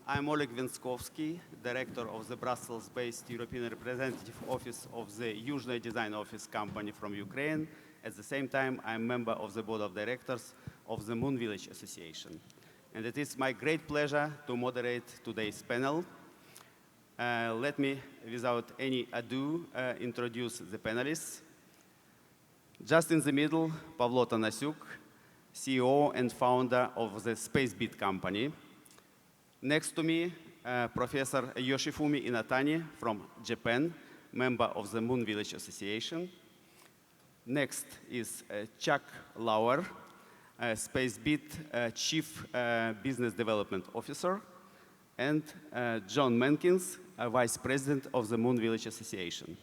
I'm Oleg Vinskovsky, director of the Brussels-based European Representative Office of the Yuzhny Design Office company from Ukraine. At the same time, I'm member of the board of directors of the Moon Village Association. And it is my great pleasure to moderate today's panel. Let me, without any ado, introduce the panelists. Just in the middle, Pavlo Tanasyuk, CEO and founder of the Spacebit company. Next to me, Professor Yoshifumi Inatani from Japan, member of the Moon Village Association. Next is Chuck Lauer, Spacebit Chief Business Development Officer, and John Menkins, Vice President of the Moon Village Association.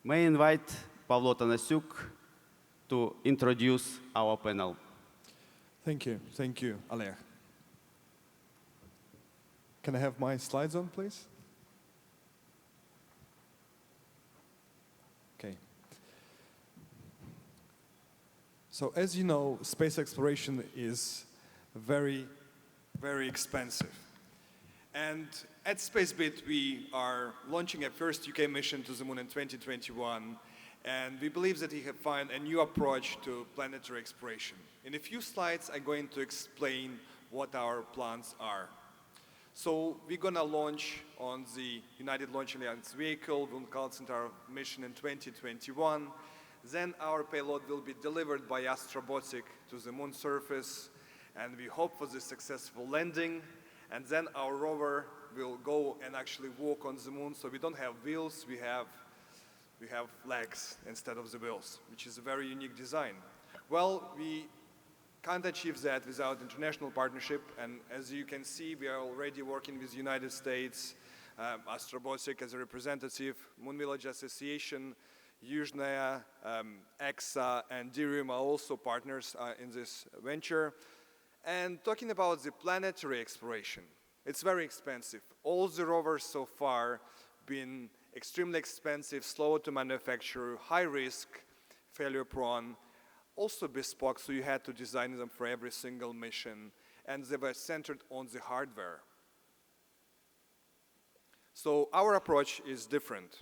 May I invite Pavlo Tanasyuk to introduce our panel. Thank you, Oleg. Can I have my slides on, please? Okay. So as you know, space exploration is very, very expensive. And at Spacebit, we are launching a first UK mission to the moon in 2021. And we believe that we have found a new approach to planetary exploration. In a few slides, I'm going to explain what our plans are. So we're going to launch on the United Launch Alliance vehicle, Vulcan Centaur mission in 2021. Then our payload will be delivered by Astrobotic to the moon surface, and we hope for the successful landing. And then our rover will go and actually walk on the moon. So we don't have wheels, we have legs instead of the wheels, which is a very unique design. Well, we can't achieve that without international partnership, and as you can see, we are already working with the United States, Astrobotic as a representative, Moon Village Association, Yuzhny, EXA, and Dirium are also partners in this venture. And talking about the planetary exploration, it's very expensive. All the rovers so far been extremely expensive, slow to manufacture, high risk, failure prone, also bespoke, so you had to design them for every single mission, and they were centered on the hardware. So our approach is different.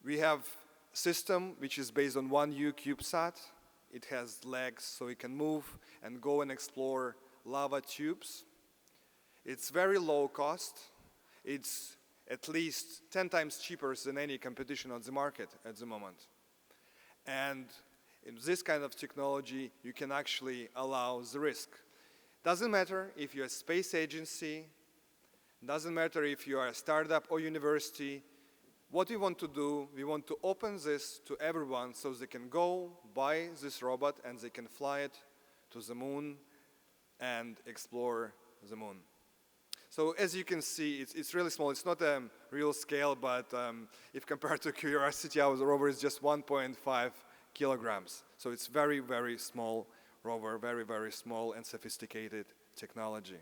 We have a system which is based on one U CubeSat. It has legs so it can move and go and explore lava tubes. It's very low cost. It's at least 10 times cheaper than any competition on the market at the moment. And in this kind of technology, you can actually allow the risk. Doesn't matter if you're a space agency, doesn't matter if you are a startup or university. What we want to do, we want to open this to everyone so they can go buy this robot and they can fly it to the moon and explore the moon. So as you can see, it's really small. It's not a real scale, but if compared to Curiosity, our rover is just 1.5 kilograms. So it's very, very small rover, very, very small and sophisticated technology.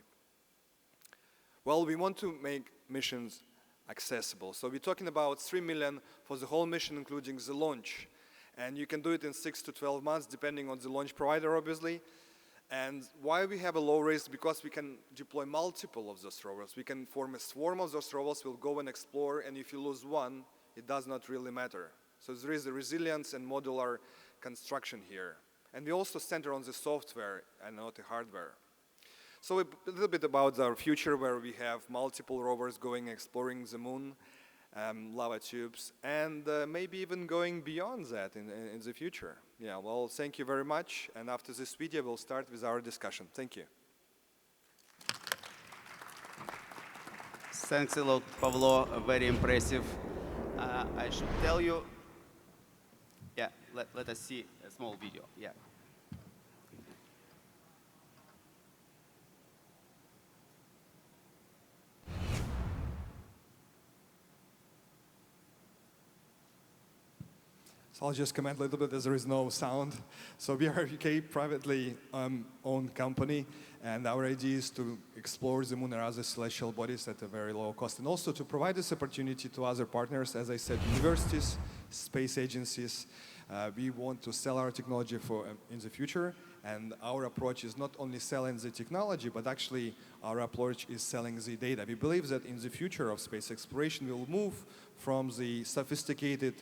Well, we want to make missions accessible. So we're talking about 3 million for the whole mission, including the launch. And you can do it in 6 to 12 months, depending on the launch provider, obviously. And why we have a low risk? Because we can deploy multiple of those rovers. We can form a swarm of those rovers, we'll go and explore, and if you lose one, it does not really matter. So there is a resilience and modular construction here. And we also center on the software and not the hardware. So a little bit about our future, where we have multiple rovers going exploring the moon, lava tubes, and maybe even going beyond that in the future. Yeah, well, thank you very much. And after this video, we'll start with our discussion. Thank you. Thanks a lot, Pavlo. Very impressive. I should tell you, yeah, let us see a small video. Yeah. So I'll just comment a little bit as there is no sound. So we are a UK privately owned company, and our idea is to explore the moon and other celestial bodies at a very low cost, and also to provide this opportunity to other partners, as I said, universities, space agencies. We want to sell our technology in the future, And our approach is not only selling the technology, but actually our approach is selling the data. We believe that in the future of space exploration, we'll move from the sophisticated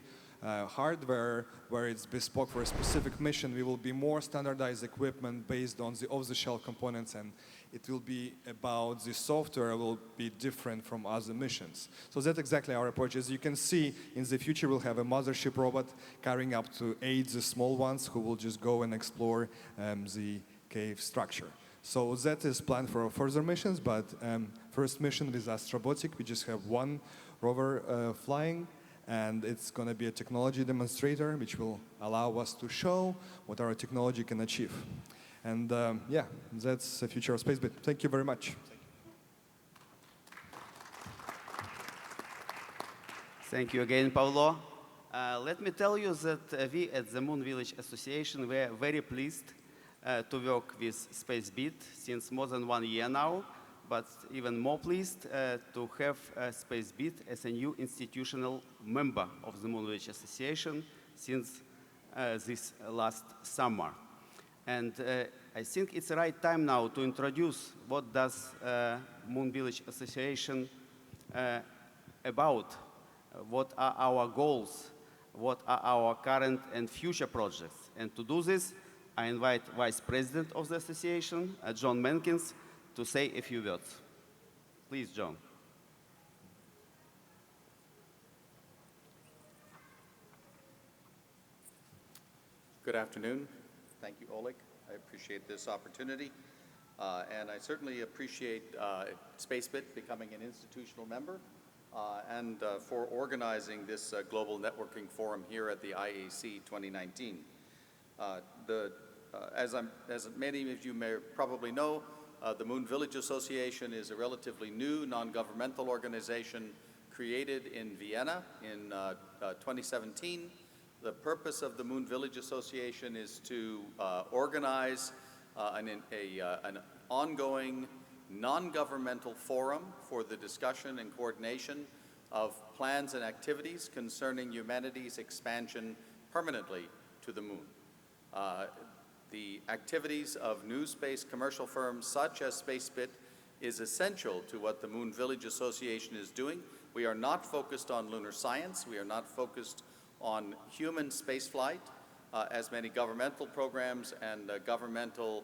hardware where it's bespoke for a specific mission. We will be more standardized equipment based on the off-the-shelf components, and it will be about the software will be different from other missions. So that's exactly our approach. As you can see, in the future we'll have a mothership robot carrying up to 8 the small ones who will just go and explore the cave structure. So that is planned for further missions, but first mission with Astrobotic, we just have one rover flying, and it's going to be a technology demonstrator which will allow us to show what our technology can achieve. And yeah, that's the future of Spacebit. Thank you very much. Thank you again, Pavlo. Let me tell you that we at the Moon Village Association were very pleased to work with Spacebit since more than 1 year now, but even more pleased to have Spacebit as a new institutional member of the Moon Village Association since this last summer. And I think it's the right time now to introduce what does Moon Village Association about, what are our goals, what are our current and future projects. And to do this, I invite Vice President of the Association, John Menkins, to say a few words. Please, John. Good afternoon. Thank you, Oleg. I appreciate this opportunity. And I certainly appreciate Spacebit becoming an institutional member and for organizing this global networking forum here at the IAC 2019. As many of you may probably know, the Moon Village Association is a relatively new non-governmental organization created in Vienna in 2017. The purpose of the Moon Village Association is to organize an ongoing non-governmental forum for the discussion and coordination of plans and activities concerning humanity's expansion permanently to the moon. The activities of new space commercial firms such as Spacebit is essential to what the Moon Village Association is doing. We are not focused on lunar science. We are not focused on human spaceflight, as many governmental programs and governmental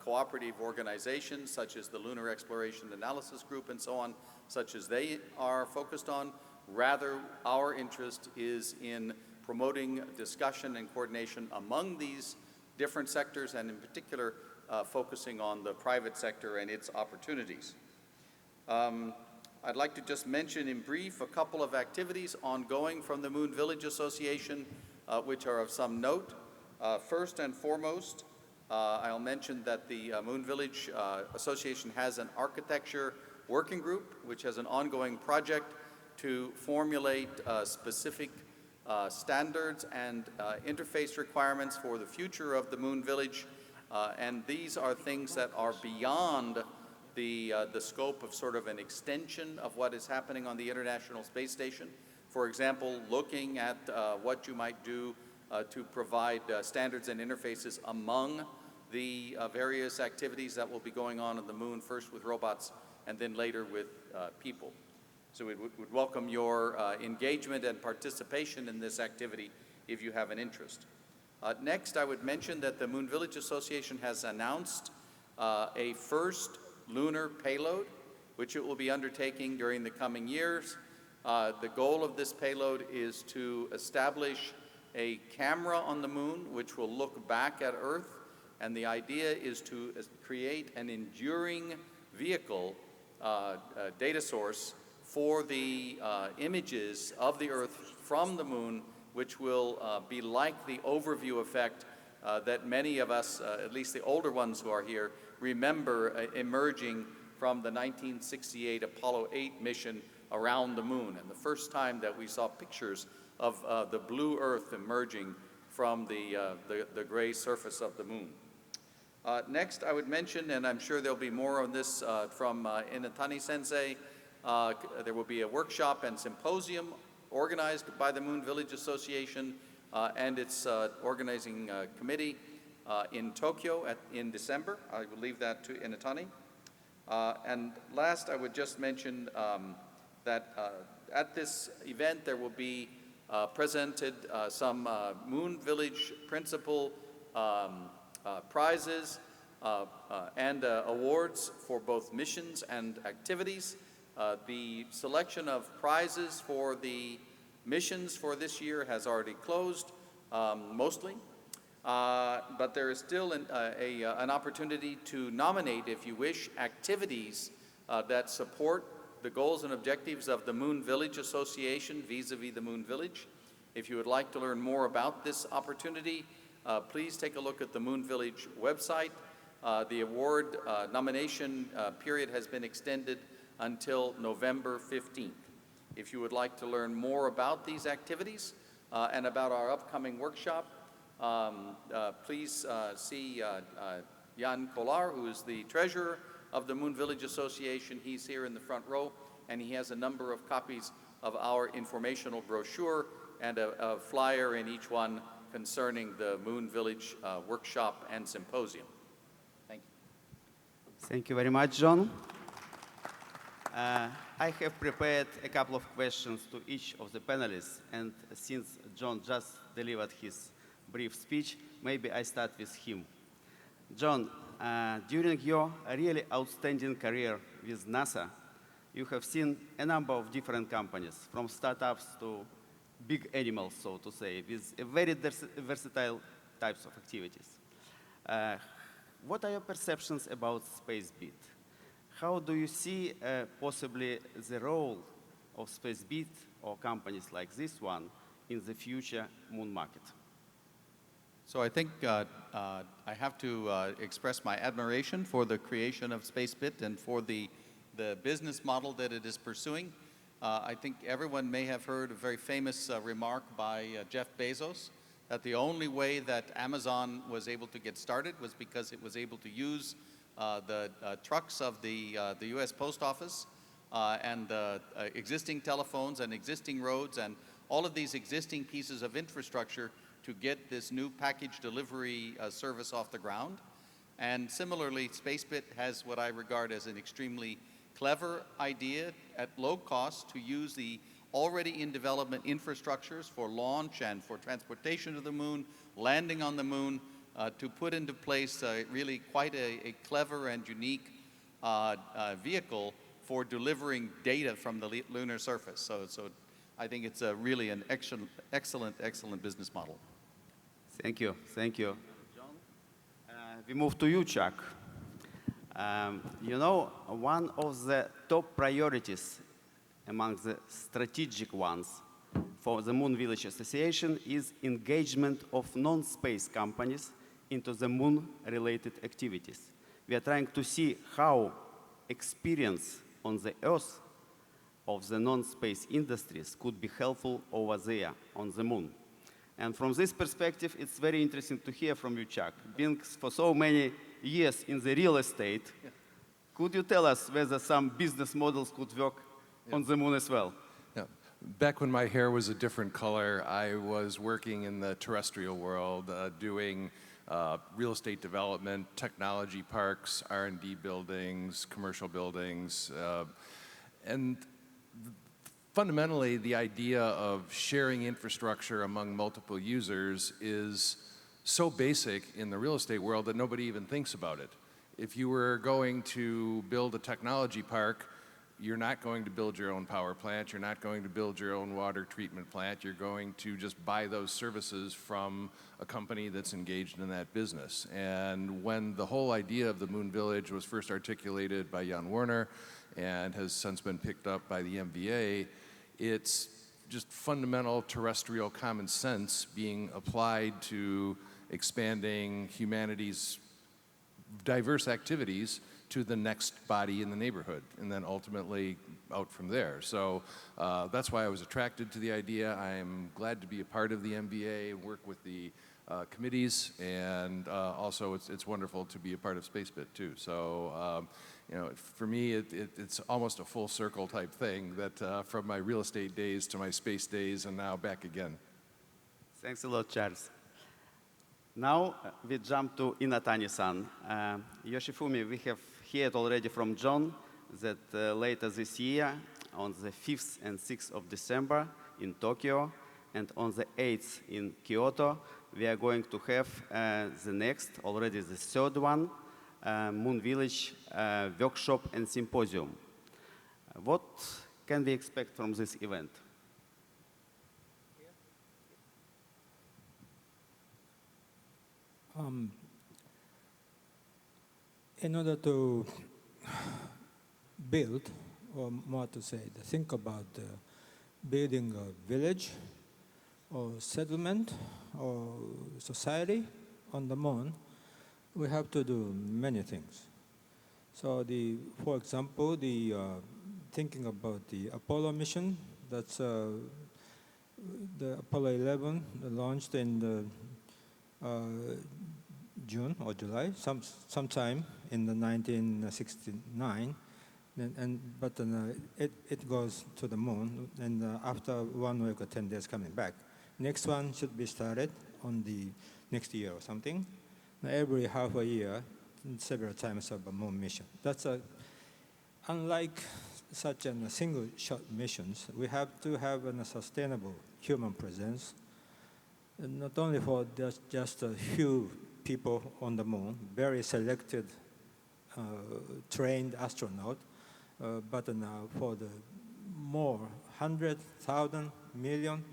cooperative organizations such as the Lunar Exploration Analysis Group and so on, such as they are focused on. Rather, our interest is in promoting discussion and coordination among these different sectors, and in particular, focusing on the private sector and its opportunities. I'd like to just mention in brief a couple of activities ongoing from the Moon Village Association, which are of some note. First and foremost, I'll mention that the Moon Village Association has an architecture working group, which has an ongoing project to formulate specific standards and interface requirements for the future of the Moon Village. And these are things that are beyond the scope of sort of an extension of what is happening on the International Space Station. For example, looking at what you might do to provide standards and interfaces among the various activities that will be going on the moon, first with robots and then later with people. So we would welcome your engagement and participation in this activity if you have an interest. Next, I would mention that the Moon Village Association has announced a first lunar payload, which it will be undertaking during the coming years. The goal of this payload is to establish a camera on the moon which will look back at Earth, and the idea is to create an enduring vehicle data source for the images of the Earth from the moon, which will be like the overview effect that many of us, at least the older ones who are here, remember emerging from the 1968 Apollo 8 mission around the moon, and the first time that we saw pictures of the blue Earth emerging from the gray surface of the moon. Next, I would mention, and I'm sure there'll be more on this from Inatani Sensei, there will be a workshop and symposium organized by the Moon Village Association and its organizing committee in Tokyo in December. I will leave that to Inatani. And last, I would just mention that at this event there will be presented some Moon Village Principal prizes and awards for both missions and activities. The selection of prizes for the missions for this year has already closed, mostly. But there is still an opportunity to nominate, if you wish, activities that support the goals and objectives of the Moon Village Association vis-a-vis the Moon Village. If you would like to learn more about this opportunity, please take a look at the Moon Village website. The award nomination period has been extended until November 15th. If you would like to learn more about these activities and about our upcoming workshop, please see Jan Kolar, who is the treasurer of the Moon Village Association. He's here in the front row, and he has a number of copies of our informational brochure and a flyer in each one concerning the Moon Village workshop and symposium. Thank you. Thank you very much, John. I have prepared a couple of questions to each of the panelists, and since John just delivered his brief speech, maybe I start with him. John, during your really outstanding career with NASA, you have seen a number of different companies, from startups to big animals, so to say, with a very versatile types of activities. What are your perceptions about Spacebit? How do you see possibly the role of Spacebit or companies like this one in the future moon market? So I think I have to express my admiration for the creation of Spacebit and for the business model that it is pursuing. I think everyone may have heard a very famous remark by Jeff Bezos, that the only way that Amazon was able to get started was because it was able to use the trucks of the US Post Office and the existing telephones and existing roads and all of these existing pieces of infrastructure to get this new package delivery service off the ground. And similarly, Spacebit has what I regard as an extremely clever idea at low cost to use the already in development infrastructures for launch and for transportation to the moon, landing on the moon, to put into place really quite a clever and unique vehicle for delivering data from the lunar surface. So I think it's really an excellent business model. Thank you. Thank you, John. We move to you, Chuck. You know, one of the top priorities among the strategic ones for the Moon Village Association is engagement of non-space companies into the moon-related activities. We are trying to see how experience on the Earth of the non-space industries could be helpful over there on the moon. And from this perspective, it's very interesting to hear from you, Chuck. Being for so many years in the real estate, could you tell us whether some business models could work on the moon as well? Yeah. Back when my hair was a different color, I was working in the terrestrial world, doing real estate development, technology parks, R&D buildings, commercial buildings, and fundamentally, the idea of sharing infrastructure among multiple users is so basic in the real estate world that nobody even thinks about it. If you were going to build a technology park, you're not going to build your own power plant, you're not going to build your own water treatment plant, you're going to just buy those services from a company that's engaged in that business. And when the whole idea of the Moon Village was first articulated by Jan Werner and has since been picked up by the MVA, it's just fundamental terrestrial common sense being applied to expanding humanity's diverse activities to the next body in the neighborhood, and then ultimately out from there. So that's why I was attracted to the idea. I am glad to be a part of the MBA and work with the committees, and also it's wonderful to be a part of Spacebit too. So you know, for me, it's almost a full circle type thing that from my real estate days to my space days and now back again. Thanks a lot, Charles. Now we jump to Inatani-san. Yoshifumi, we have heard already from John that later this year, on the 5th and 6th of December in Tokyo, and on the 8th in Kyoto, we are going to have the next, already the third one, Moon Village workshop and symposium. What can we expect from this event? In order to build, or more to say, to think about building a village or settlement or society on the moon, we have to do many things. So, for example, thinking about the Apollo mission, that's the Apollo 11 launched in June or July, sometime in the 1969, but it goes to the moon, and after 1 week or 10 days coming back. Next one should be started on the next year or something. Every half a year, several times of a moon mission. That's unlike such a single-shot missions, we have to have a sustainable human presence, not only for just a few people on the moon, very selected, trained astronaut, but now for the more 100,000, million,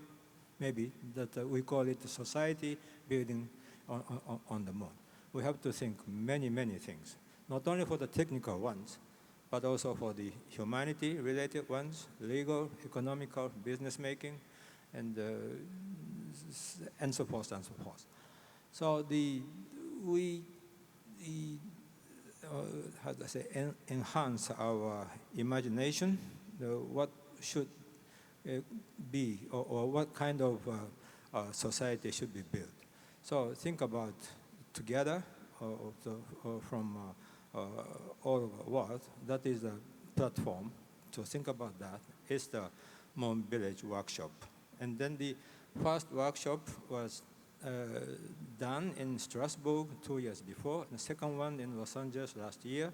maybe, that we call it society building on the moon. We have to think many, many things, not only for the technical ones, but also for the humanity-related ones, legal, economical, business-making, and so forth and so forth. So we how do I say, enhance our imagination, what should be, or what kind of society should be built. So think about together, from all over the world, that is a platform to think about that, is the Moon Village workshop. And then the first workshop was done in Strasbourg 2 years before, and the second one in Los Angeles last year,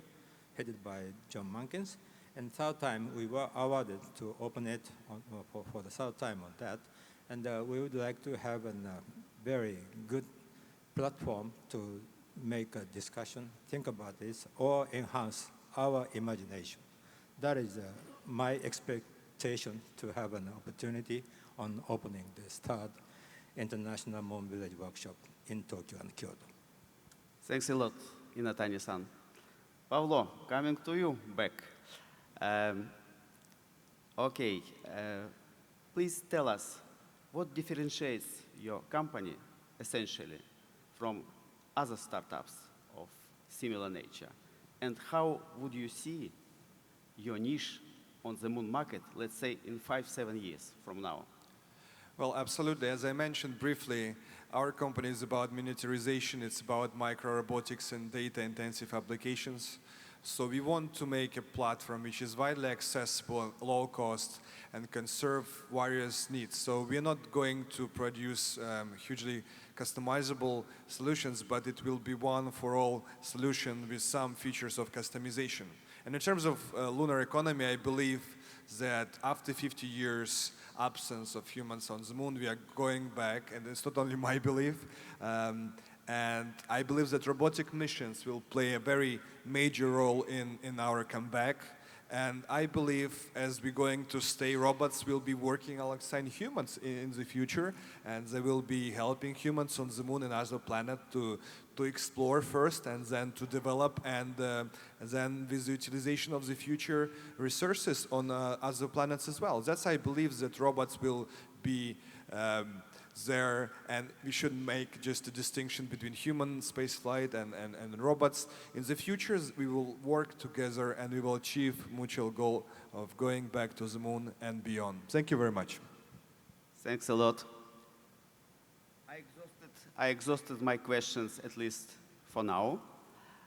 headed by John Mankins. And third time, we were awarded to open it for the third time on that. And we would like to have a very good platform to make a discussion, think about this, or enhance our imagination. That is my expectation, to have an opportunity on opening this third International Moon Village Workshop in Tokyo and Kyoto. Thanks a lot, Inatani-san. Pavlo, coming to you back. Please tell us what differentiates your company essentially from other startups of similar nature, and how would you see your niche on the moon market, let's say in 5-7 years from now? Well, absolutely. As I mentioned briefly, our company is about miniaturization. It's about micro-robotics and data-intensive applications. So we want to make a platform which is widely accessible, low cost, and can serve various needs. So we're not going to produce hugely customizable solutions, but it will be one-for-all solution with some features of customization. And in terms of lunar economy, I believe that after 50 years absence of humans on the moon, we are going back, and it's not only my belief. And I believe that robotic missions will play a very major role in our comeback. And I believe as we're going to stay, robots will be working alongside humans in the future, and they will be helping humans on the moon and other planets to explore first, and then to develop, and then with the utilization of the future resources on other planets as well. That's, I believe, that robots will be there, and we should make just a distinction between human spaceflight and robots. In the future, we will work together and we will achieve mutual goal of going back to the moon and beyond. Thank you very much. Thanks a lot. I exhausted my questions, at least for now.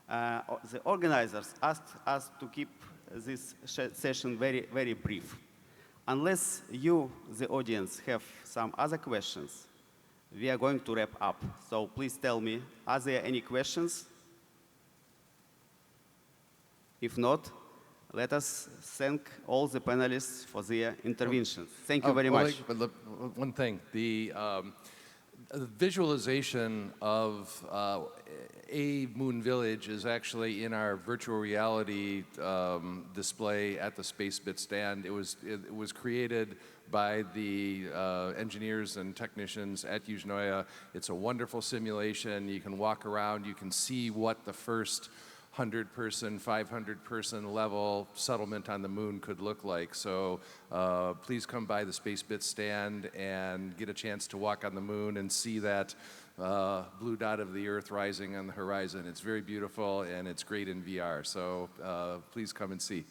The organizers asked us to keep this session very, very brief. Unless you, the audience, have some other questions, we are going to wrap up. So please tell me, are there any questions? If not, let us thank all the panelists for their interventions. Thank you very much. But look, one thing, the visualization of a moon village is actually in our virtual reality display at the Spacebit stand. It was created by the engineers and technicians at Yuzhnoye. It's a wonderful simulation. You can walk around, you can see what the first 100-person, 500-person level settlement on the moon could look like. So please come by the Spacebit stand and get a chance to walk on the moon and see that blue dot of the Earth rising on the horizon. It's very beautiful and it's great in VR. So please come and see.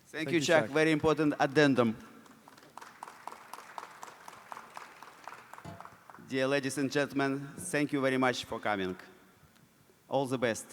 Thank you, Chuck. Very important addendum. Dear ladies and gentlemen, thank you very much for coming. All the best.